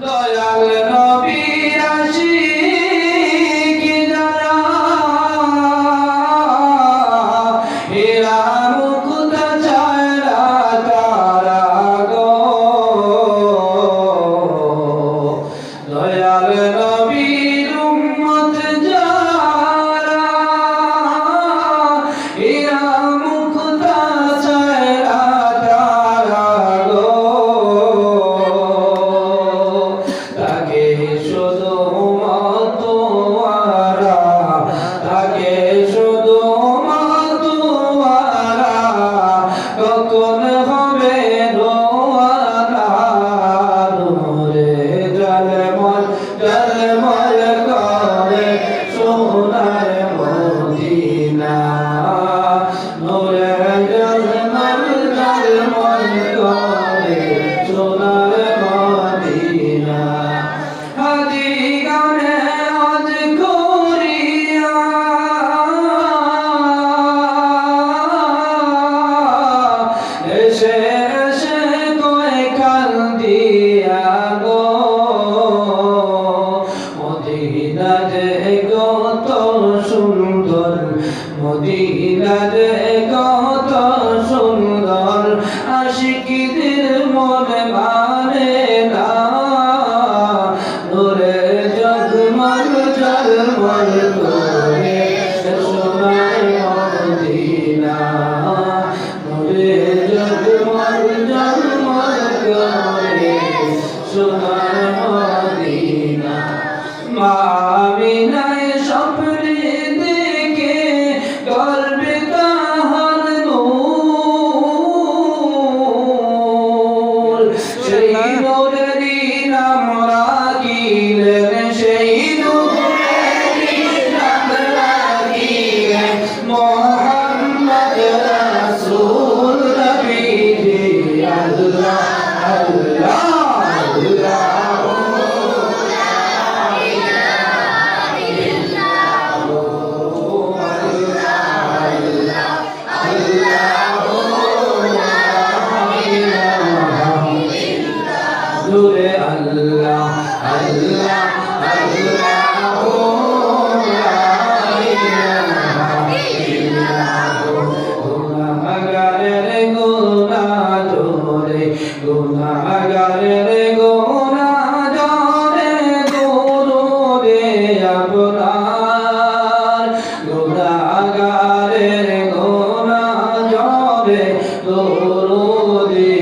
দয়াল নবীর আশিক যারা এরা মুকুতা ছাড়া তারা গো দয়াল নবীর উম্মত যারা এরা মুকুতা ছাড়া তারা গো তাকে শুধু মাতোয়ারা তাকে শুধু মাতোয়ারা কখন হবে রোয়ানা নূরে জলমল জলমল করে সোনার মদিনা নূরে জলমল জলমল করে সোনার মদিনা হাজি গানে আজ করিয়া এসে এসে কয় কান্দিয়া গো মদিনা যে কত সুন্দর মদিনা যে কত সুন্দর আশিকদের মনে মানে না নূরে জগমগ জলমল করে সোনার মদিনা নূরে জগমগ জলমল করে সোনার মদিনা মা আমিনার স্বপ্নে দেখে গর্বে তাহার নূর সেই নূরেরই নাম রাখিলেন সেই নূরেরই নাম রাখিলেন মুহাম্মদ রাসূল নবীজি আল্লাহ আল্লাহ আল্লাহ নূরে আল্লাহ আল্লাহ আল্লাহ গুনাহগারের গুনাহ জোরে গুনাহগারের গুনাহ জোরে দরুদে আপনার গুনাহগারের গুনাহ জোরে দরুদে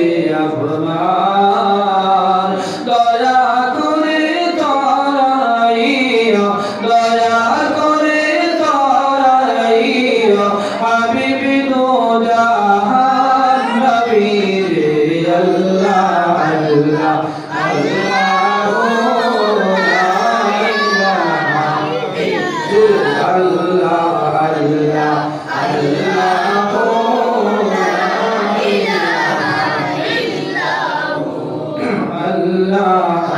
আপনার দয়া করে তরাইয়া দয়া করে তরাইয়া হাবিবি দো জাহান নবী রে আল্লাহ আল্লাহ আল্লাহু লা ইলাহা ইল্লাল্লাহ আল্লাহ আল্লাহু লা ইলাহা ইল্লাল্লাহ আল্লাহ